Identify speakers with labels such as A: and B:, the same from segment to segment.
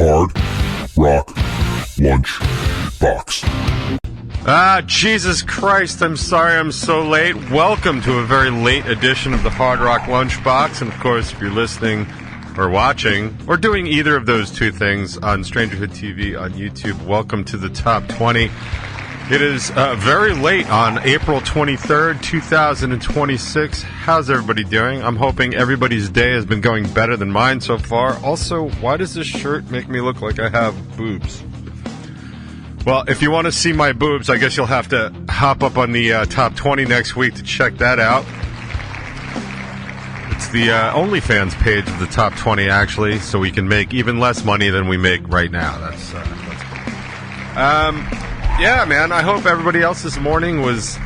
A: Hard Rock Lunchbox.
B: Jesus Christ, I'm sorry I'm so late. Welcome to a very late edition of the Hard Rock Lunchbox. And of course, if you're listening or watching or doing either of those two things on Strangerhood TV on YouTube, welcome to the Top 20. It is very late on April 23rd, 2026. How's everybody doing? I'm hoping everybody's day has been going better than mine so far. Also, why does this shirt make me look like I have boobs? Well, if you want to see my boobs, I guess you'll have to hop up on the Top 20 next week to check that out. It's the OnlyFans page of the Top 20, actually, so we can make even less money than we make right now. That's cool. Yeah, man, I hope everybody else this morning was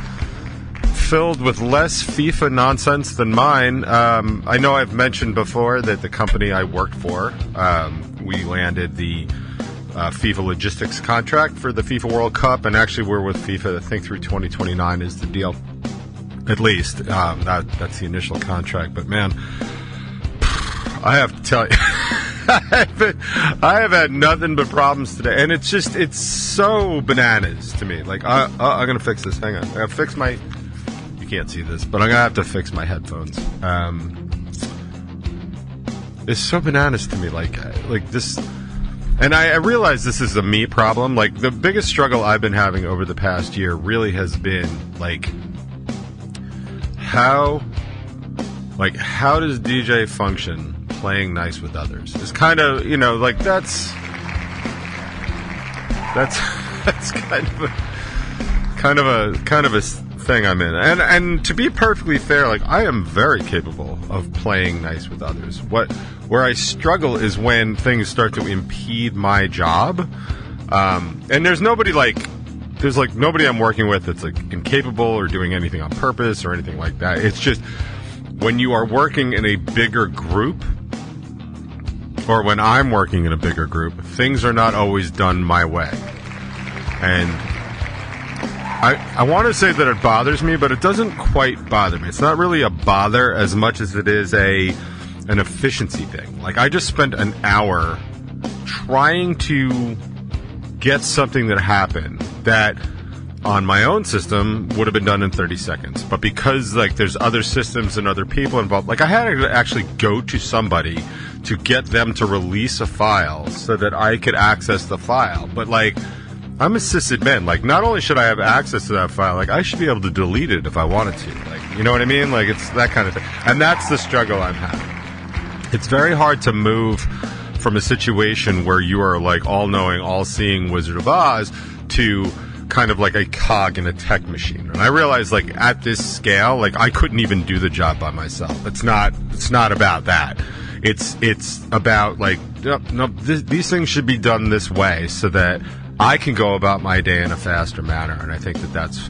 B: filled with less FIFA nonsense than mine. I know I've mentioned before that the company I worked for, we landed the FIFA logistics contract for the FIFA World Cup, and actually we're with FIFA, I think, through 2029 is the deal. At least. That's the initial contract. But, man, I have to tell you, I have had nothing but problems today. And it's so bananas to me. Like, I'm going to fix this. Hang on. I got to fix my... You can't see this, but I'm going to have to fix my headphones. It's so bananas to me. Like this... And I realize this is a me problem. Like, the biggest struggle I've been having over the past year really has been, like, how does DJ function playing nice with others? It's kind of, like, that's kind of a thing I'm in. And to be perfectly fair, like, I am very capable of playing nice with others. Where I struggle is when things start to impede my job. And there's nobody nobody I'm working with that's like incapable or doing anything on purpose or anything like that. It's just when you are working in a bigger group, or when I'm working in a bigger group, things are not always done my way. And I want to say that it bothers me, but it doesn't quite bother me. It's not really a bother as much as it is an efficiency thing. Like, I just spent an hour trying to get something that happened that on my own system would have been done in 30 seconds. But because, like, there's other systems and other people involved, like, I had to actually go to somebody to get them to release a file so that I could access the file. But, like, I'm a sysadmin. Like, not only should I have access to that file, like, I should be able to delete it if I wanted to. Like, you know what I mean? Like, it's that kind of thing. And that's the struggle I'm having. It's very hard to move from a situation where you are, like, all-knowing, all-seeing Wizard of Oz to kind of like a cog in a tech machine. And I realize, like, at this scale, like, I couldn't even do the job by myself. It's not about that. It's about, like, these things should be done this way so that I can go about my day in a faster manner. And I think that's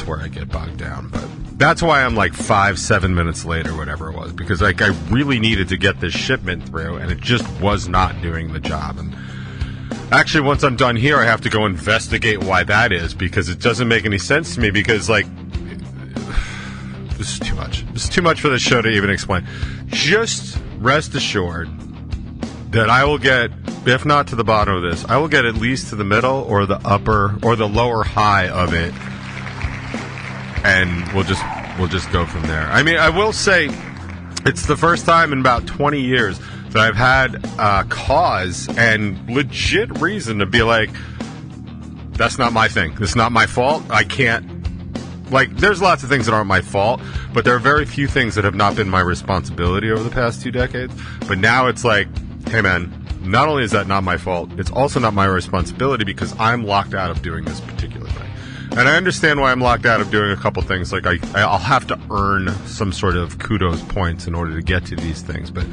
B: where I get bogged down. But that's why I'm like 5-7 minutes late or whatever it was, because, like, I really needed to get this shipment through, and it just was not doing the job. And actually, once I'm done here, I have to go investigate why that is, because it doesn't make any sense to me, because, like, this is too much. This is too much for this show to even explain. Just rest assured that I will get, if not to the bottom of this, I will get at least to the middle or the upper or the lower high of it. And we'll just go from there. I mean, I will say it's the first time in about 20 years that I've had cause and legit reason to be like, that's not my thing. It's not my fault. I can't. Like, there's lots of things that aren't my fault, but there are very few things that have not been my responsibility over the past 2 decades. But now it's like, hey, man, not only is that not my fault, it's also not my responsibility because I'm locked out of doing this particular thing. And I understand why I'm locked out of doing a couple things. Like, I'll have to earn some sort of kudos points in order to get to these things. But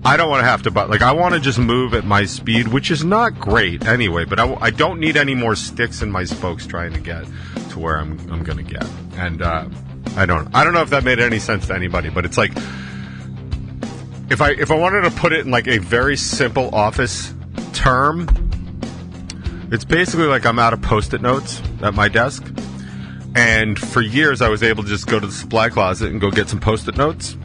B: I don't want to have to, like, I want to just move at my speed, which is not great anyway. But I don't need any more sticks in my spokes trying to get to where I'm going to get. And I don't know if that made any sense to anybody. But it's like, if I wanted to put it in, like, a very simple office term, it's basically like I'm out of Post-it notes at my desk. And for years, I was able to just go to the supply closet and go get some Post-it notes.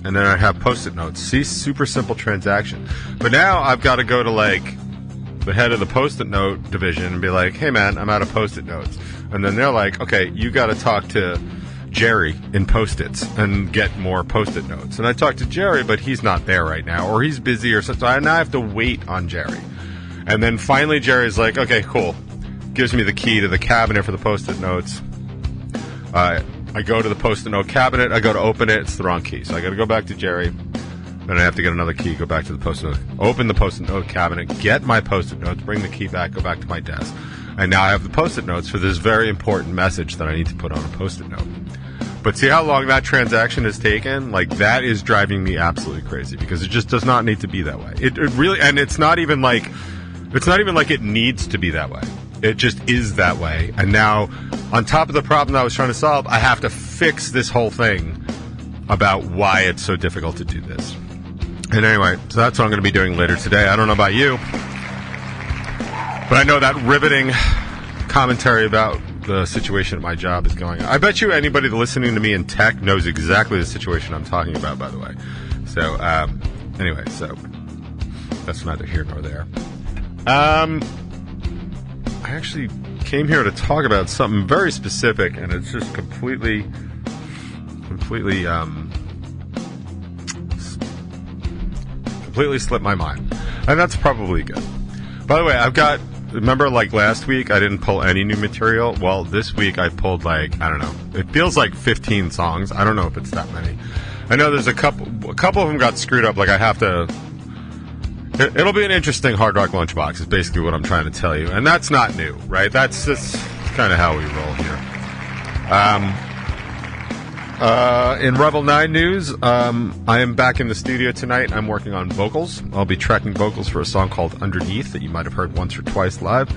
B: and then I have Post-it notes. See, super simple transaction. But now I've got to go to like the head of the Post-it note division and be like, hey man, I'm out of Post-it notes. And then they're like, okay, you got to talk to Jerry in Post-its and get more Post-it notes. And I talked to Jerry, but he's not there right now, or he's busy or something. So now I have to wait on Jerry. And then finally Jerry's like, okay, cool. Gives me the key to the cabinet for the Post-it notes. I go to the Post-it note cabinet. I go to open it. It's the wrong key. So I got to go back to Jerry. Then I have to get another key, go back to the Post-it note, open the Post-it note cabinet, get my Post-it notes, bring the key back, go back to my desk. And now I have the Post-it notes for this very important message that I need to put on a Post-it note. But see how long that transaction has taken? Like, that is driving me absolutely crazy because it just does not need to be that way. It really, and it's not even like it needs to be that way. It just is that way. And now, on top of the problem that I was trying to solve, I have to fix this whole thing about why it's so difficult to do this. And anyway, so that's what I'm going to be doing later today. I don't know about you, but I know that riveting commentary about the situation at my job is going on. I bet you anybody listening to me in tech knows exactly the situation I'm talking about, by the way. So, anyway, so that's neither here nor there. I actually came here to talk about something very specific, and it's just completely slipped my mind. And that's probably good. By the way, remember like last week I didn't pull any new material? Well, this week I pulled like, I don't know, it feels like 15 songs. I don't know if it's that many. I know there's a couple of them got screwed up. Like I have to... It'll be an interesting Hard Rock Lunchbox is basically what I'm trying to tell you. And that's not new, right? That's kind of how we roll here. In Revel 9 news, I am back in the studio tonight. I'm working on vocals. I'll be tracking vocals for a song called Underneath that you might have heard once or twice live.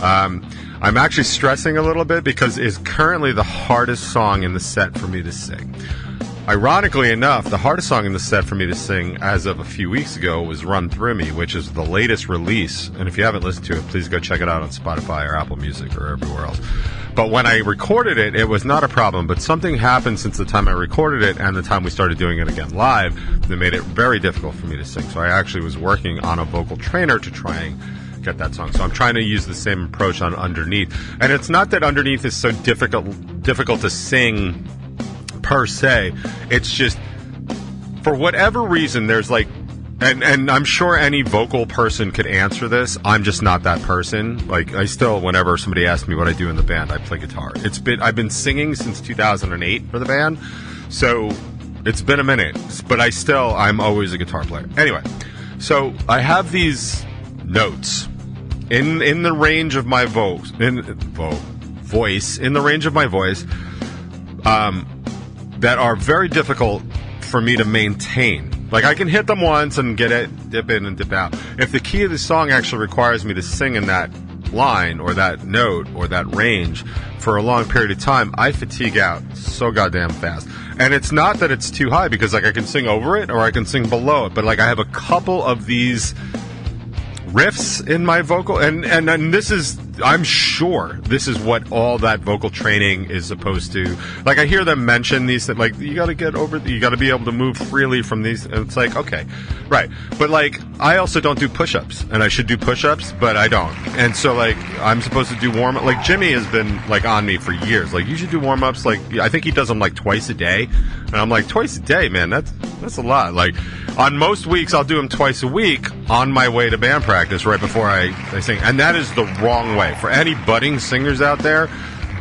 B: I'm actually stressing a little bit because it's currently the hardest song in the set for me to sing. Ironically enough, the hardest song in the set for me to sing as of a few weeks ago was Run Through Me, which is the latest release. And if you haven't listened to it, please go check it out on Spotify or Apple Music or everywhere else. But when I recorded it, it was not a problem. But something happened since the time I recorded it and the time we started doing it again live that made it very difficult for me to sing. So I actually was working on a vocal trainer to try and get that song. So I'm trying to use the same approach on Underneath. And it's not that Underneath is so difficult to sing per se. It's just, for whatever reason, there's like, and I'm sure any vocal person could answer this. I'm just not that person. Like, I still, whenever somebody asks me what I do in the band, I play guitar. I've been singing since 2008 for the band, so it's been a minute. But I'm always a guitar player. Anyway, so I have these notes in the range of my voice, in the range of my voice, that are very difficult for me to maintain. Like, I can hit them once and get it, dip in and dip out. If the key of the song actually requires me to sing in that line or that note or that range for a long period of time, I fatigue out so goddamn fast. And it's not that it's too high, because like I can sing over it or I can sing below it, but like I have a couple of these riffs in my vocal, and this is, I'm sure this is what all that vocal training is supposed to, like, I hear them mention these things, like, you gotta be able to move freely from these, and it's like, okay, right, but like, I also don't do push-ups, and I should do push-ups, but I don't, and so like, I'm supposed to do warm-up, like, Jimmy has been like on me for years, like, you should do warm-ups, like, I think he does them like twice a day, and I'm like, twice a day, man, that's a lot. Like, on most weeks I'll do them twice a week on my way to band practice right before I sing, and that is the wrong way. For any budding singers out there,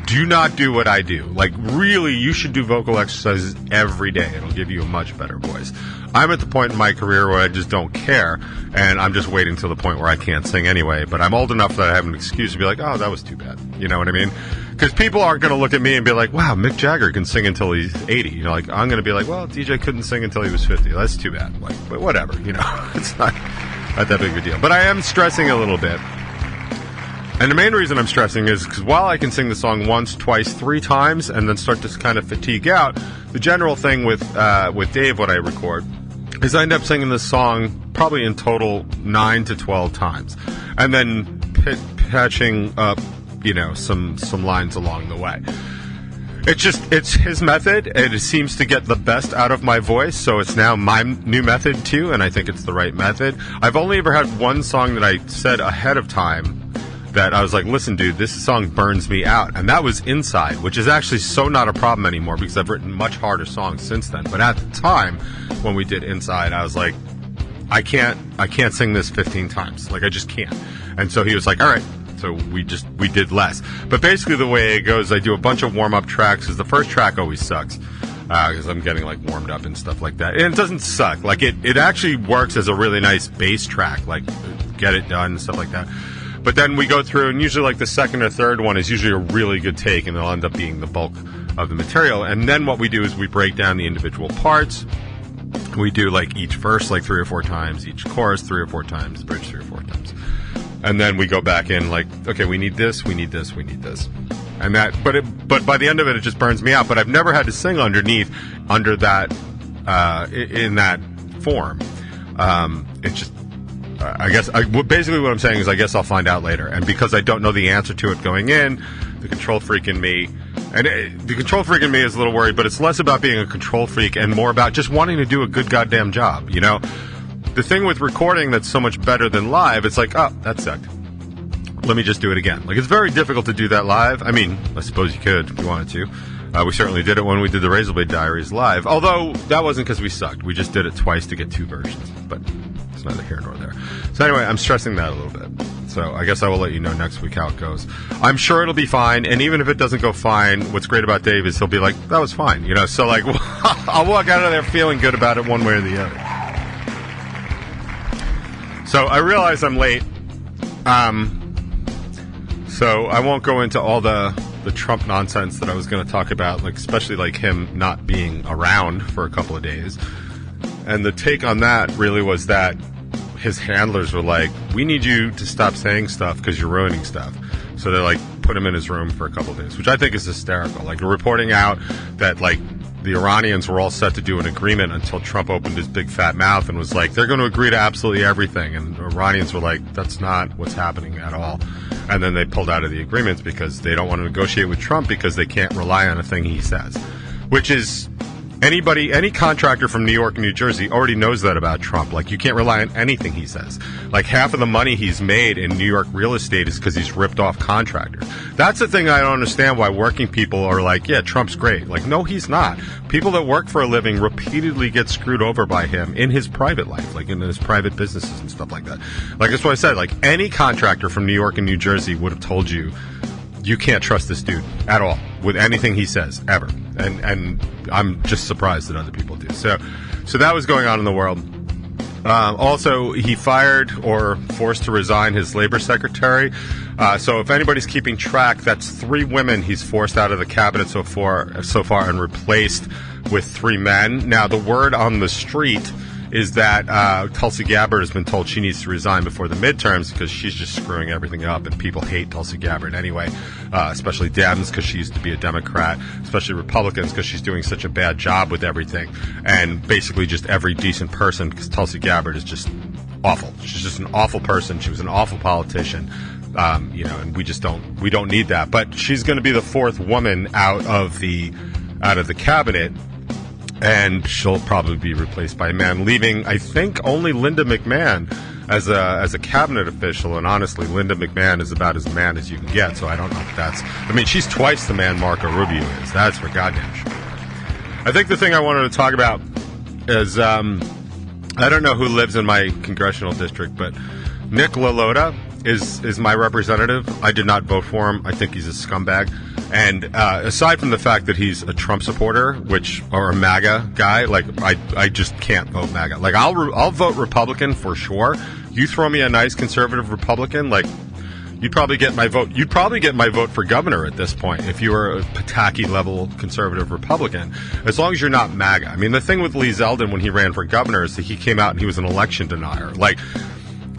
B: do not do what I do. Like, really, you should do vocal exercises every day. It'll give you a much better voice. I'm at the point in my career where I just don't care, and I'm just waiting till the point where I can't sing anyway, but I'm old enough that I have an excuse to be like, oh, that was too bad. You know what I mean? Because people aren't going to look at me and be like, wow, Mick Jagger can sing until he's 80. You know, like, I'm going to be like, well, DJ couldn't sing until he was 50. That's too bad. Like, but whatever, you know. It's not that big of a deal. But I am stressing a little bit. And the main reason I'm stressing is because while I can sing the song once, twice, 3 times, and then start to kind of fatigue out, the general thing with Dave, what I record, is I end up singing this song probably in total 9 to 12 times. And then patching up, you know, some lines along the way. It's his method, and it seems to get the best out of my voice, so it's now my new method too, and I think it's the right method. I've only ever had one song that I said ahead of time that I was like, listen, dude, this song burns me out, and that was Inside, which is actually so not a problem anymore because I've written much harder songs since then. But at the time when we did Inside, I was like, I can't sing this 15 times. Like, I just can't. And so he was like, all right. So we did less. But basically the way it goes, I do a bunch of warm-up tracks, because the first track always sucks, because I'm getting, like, warmed up and stuff like that. And it doesn't suck. Like, it actually works as a really nice bass track, like, get it done and stuff like that. But then we go through, and usually, like, the second or third one is usually a really good take, and it'll end up being the bulk of the material. And then what we do is we break down the individual parts. We do, like, each verse, like, 3 or 4 times, each chorus 3 or 4 times, bridge 3 or 4 times. And then we go back in, like, okay, we need this, we need this, we need this. And that, but by the end of it, it just burns me out. But I've never had to sing under that, in that form. It's just, I guess, basically what I'm saying is I guess I'll find out later. And because I don't know the answer to it going in, the control freak in me, the control freak in me is a little worried, but it's less about being a control freak and more about just wanting to do a good goddamn job, you know? The thing with recording that's so much better than live, it's like, oh, that sucked. Let me just do it again. Like, it's very difficult to do that live. I mean, I suppose you could if you wanted to. We certainly did it when we did the Razorblade Diaries live. Although, that wasn't because we sucked. We just did it twice to get 2 versions. But it's neither here nor there. So anyway, I'm stressing that a little bit. So I guess I will let you know next week how it goes. I'm sure it'll be fine. And even if it doesn't go fine, what's great about Dave is he'll be like, that was fine. You know, so like, I'll walk out of there feeling good about it one way or the other. So I realize I'm late, so I won't go into all the Trump nonsense that I was going to talk about, like especially like him not being around for a couple of days. And the take on that really was that his handlers were like, we need you to stop saying stuff because you're ruining stuff. So they like put him in his room for a couple of days, which I think is hysterical. Like reporting out that like the Iranians were all set to do an agreement until Trump opened his big fat mouth and was like, they're going to agree to absolutely everything. And the Iranians were like, that's not what's happening at all. And then they pulled out of the agreements because they don't want to negotiate with Trump because they can't rely on a thing he says. Which is, any contractor from New York and New Jersey already knows that about Trump. Like, you can't rely on anything he says. Like, half of the money he's made in New York real estate is because he's ripped off contractors. That's the thing I don't understand, why working people are like, yeah, Trump's great. Like, no, he's not. People that work for a living repeatedly get screwed over by him in his private life, like in his private businesses and stuff like that. Like, that's what I said. Like, any contractor from New York and New Jersey would have told you, you can't trust this dude at all with anything he says, ever. And I'm just surprised that other people do. So that was going on in the world. Also, he fired or forced to resign his labor secretary. So if anybody's keeping track, that's 3 women he's forced out of the cabinet so far and replaced with 3 men. Now, the word on the street is that Tulsi Gabbard has been told she needs to resign before the midterms because she's just screwing everything up, and people hate Tulsi Gabbard anyway, especially Dems because she used to be a Democrat, especially Republicans because she's doing such a bad job with everything, and basically just every decent person, because Tulsi Gabbard is just awful. She's just an awful person. She was an awful politician. And we don't need that. But she's going to be the 4th woman out of the cabinet. And she'll probably be replaced by a man, leaving, I think, only Linda McMahon as a cabinet official. And honestly, Linda McMahon is about as man as you can get. So I don't know if that's... I mean, she's twice the man Marco Rubio is. That's for goddamn sure. I think the thing I wanted to talk about is... I don't know who lives in my congressional district, but Nick LaLota is my representative. I did not vote for him. I think he's a scumbag. And aside from the fact that he's a Trump supporter, or a MAGA guy, like I just can't vote MAGA. Like I'll vote Republican for sure. You throw me a nice conservative Republican, like you'd probably get my vote. You'd probably get my vote for governor at this point if you were a Pataki level conservative Republican, as long as you're not MAGA. I mean, the thing with Lee Zeldin when he ran for governor is that he came out and he was an election denier. Like,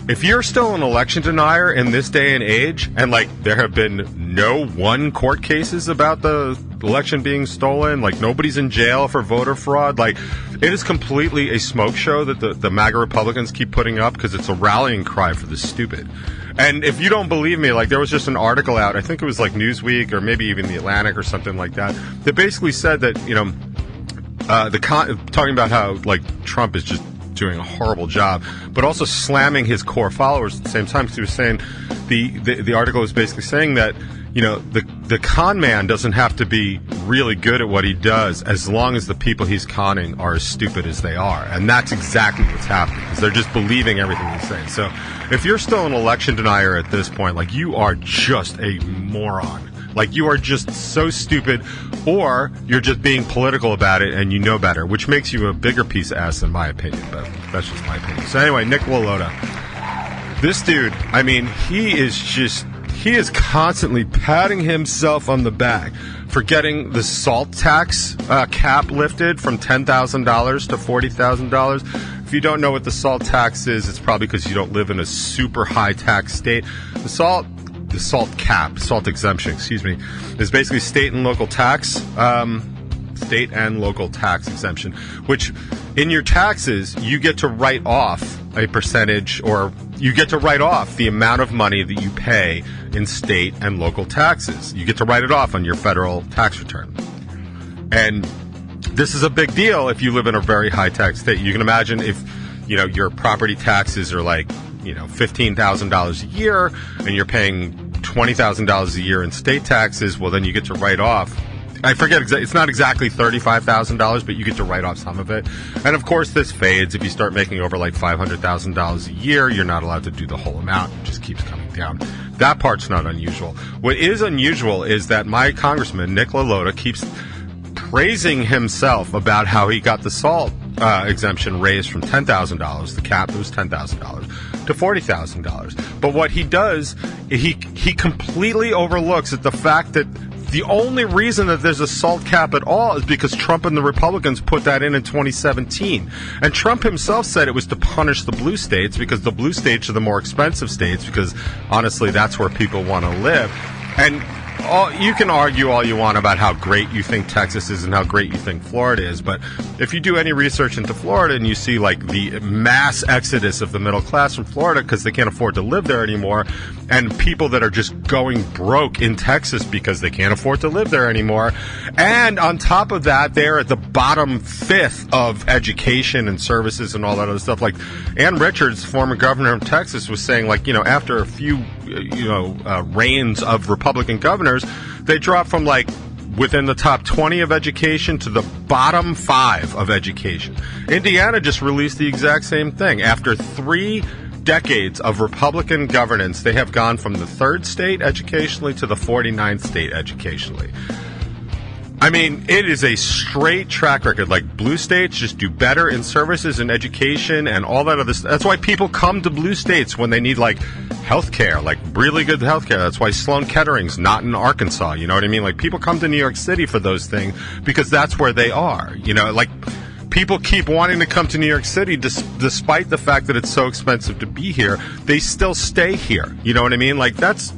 B: if you're still an election denier in this day and age, and like there have been no court cases about the election being stolen. Like, nobody's in jail for voter fraud. Like, it is completely a smoke show that the MAGA Republicans keep putting up because it's a rallying cry for the stupid. And if you don't believe me, like, there was just an article out, I think it was like Newsweek or maybe even The Atlantic or something like that basically said that, you know, talking about how, like, Trump is just doing a horrible job, but also slamming his core followers at the same time. Because he was saying, the article was basically saying that, you know, the con man doesn't have to be really good at what he does as long as the people he's conning are as stupid as they are. And that's exactly what's happening, because they're just believing everything he's saying. So if you're still an election denier at this point, like, you are just a moron. Like, you are just so stupid, or you're just being political about it and you know better, which makes you a bigger piece of ass in my opinion, but that's just my opinion. So anyway, Nick LaLota. This dude, I mean, he is constantly patting himself on the back for getting the salt tax cap lifted from $10,000 to $40,000. If you don't know what the salt tax is, it's probably because you don't live in a super high tax state. The salt exemption, is basically state and local tax exemption, which in your taxes, you get to write off a percentage, or you get to write off the amount of money that you pay in state and local taxes. You get to write it off on your federal tax return. And this is a big deal if you live in a very high tax state. You can imagine if, you know, your property taxes are like, you know, $15,000 a year, and you're paying $20,000 a year in state taxes, well, then you get to write off, I forget, it's not exactly $35,000, but you get to write off some of it. And of course, this fades. If you start making over like $500,000 a year, you're not allowed to do the whole amount. It just keeps coming down. That part's not unusual. What is unusual is that my congressman, Nick LaLota, keeps praising himself about how he got the salt exemption raised from $10,000, the cap was $10,000, to $40,000. But what he does, he completely overlooks at the fact that the only reason that there's a salt cap at all is because Trump and the Republicans put that in 2017. And Trump himself said it was to punish the blue states, because the blue states are the more expensive states, because honestly, that's where people want to live. And you can argue all you want about how great you think Texas is and how great you think Florida is, but if you do any research into Florida and you see like the mass exodus of the middle class from Florida because they can't afford to live there anymore, and people that are just going broke in Texas because they can't afford to live there anymore, and on top of that, they're at the bottom fifth of education and services and all that other stuff. Like Ann Richards, former governor of Texas, was saying, like, you know, after a few reigns of Republican governors, they dropped from like within the top 20 of education to the bottom 5 of education. Indiana just released the exact same thing. After 3 decades of Republican governance, they have gone from the 3rd state educationally to the 49th state educationally. I mean, it is a straight track record. Like, blue states just do better in services and education and all that other stuff. That's why people come to blue states when they need, like, health care, like really good health care. That's why Sloan Kettering's not in Arkansas. You know what I mean? Like, people come to New York City for those things because that's where they are. You know, like, people keep wanting to come to New York City despite the fact that it's so expensive to be here. They still stay here. You know what I mean? Like, that's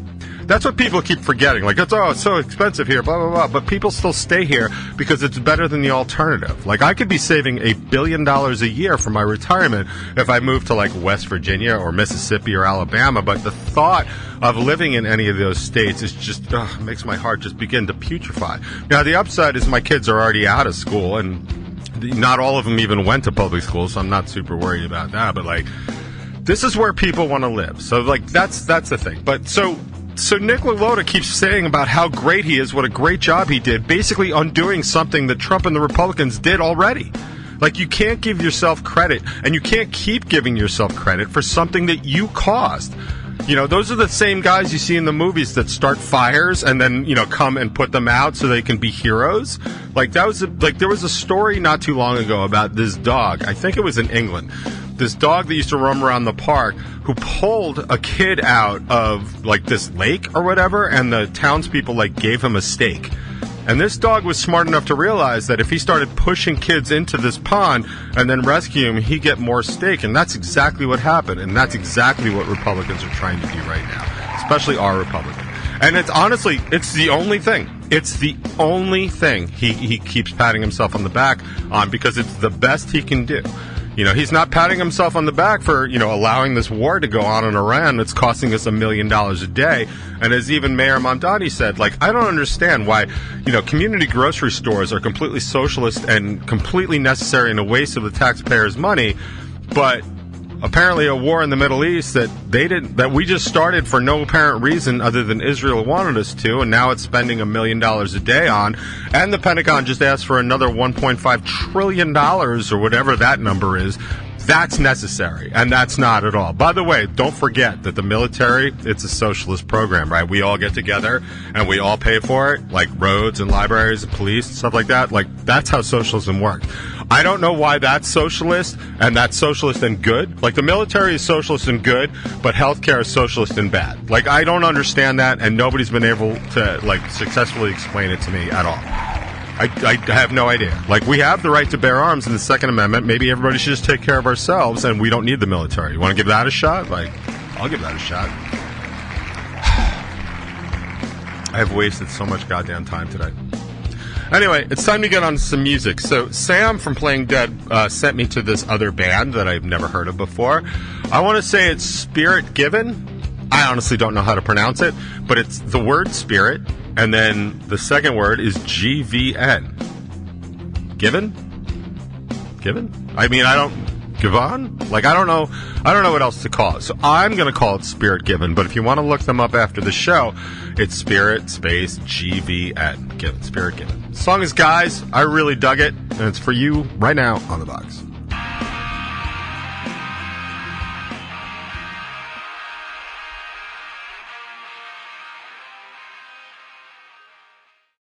B: what people keep forgetting. Like, it's so expensive here, blah, blah, blah. But people still stay here because it's better than the alternative. Like, I could be saving $1 billion a year for my retirement if I moved to, like, West Virginia or Mississippi or Alabama. But the thought of living in any of those states is just, makes my heart just begin to putrefy. Now, the upside is my kids are already out of school, and not all of them even went to public school, so I'm not super worried about that. But, like, this is where people want to live. So, like, that's the thing. But So Nick LaLota keeps saying about how great he is, what a great job he did, basically undoing something that Trump and the Republicans did already. Like, you can't give yourself credit, and you can't keep giving yourself credit for something that you caused. You know, those are the same guys you see in the movies that start fires and then, you know, come and put them out so they can be heroes. Like, there was a story not too long ago about this dog. I think it was in England. This dog that used to roam around the park who pulled a kid out of, like, this lake or whatever, and the townspeople, like, gave him a steak. And this dog was smart enough to realize that if he started pushing kids into this pond and then rescue him, he'd get more steak. And that's exactly what happened. And that's exactly what Republicans are trying to do right now, especially our Republicans. And it's honestly, it's the only thing. It's the only thing he keeps patting himself on the back on because it's the best he can do. You know, he's not patting himself on the back for, you know, allowing this war to go on in Iran that's costing us $1 million a day. And as even Mayor Mamdani said, like, I don't understand why, you know, community grocery stores are completely socialist and completely necessary and a waste of the taxpayers' money, but apparently a war in the Middle East that we just started for no apparent reason other than Israel wanted us to, and now it's spending $1 million a day on, and the Pentagon just asked for another $1.5 trillion or whatever that number is. That's necessary, and that's not at all. By the way, don't forget that the military, it's a socialist program, right? We all get together, and we all pay for it, like roads and libraries and police and stuff like that. Like, that's how socialism works. I don't know why that's socialist, and that's socialist and good. Like, the military is socialist and good, but healthcare is socialist and bad. Like, I don't understand that, and nobody's been able to, like, successfully explain it to me at all. I have no idea. Like, we have the right to bear arms in the Second Amendment. Maybe everybody should just take care of ourselves, and we don't need the military. You want to give that a shot? Like, I'll give that a shot. I have wasted so much goddamn time today. Anyway, it's time to get on some music. So Sam from Playing Dead sent me to this other band that I've never heard of before. I want to say it's Spirit Gvn. I honestly don't know how to pronounce it, but it's the word spirit, and then the second word is GVN. Given? I mean, I don't... Gvn? Like, I don't know what else to call it. So I'm going to call it Spirit Gvn, but if you want to look them up after the show, it's Spirit space GVN. Spirit Gvn. The song is Guys. I really dug it, and it's for you right now on the box.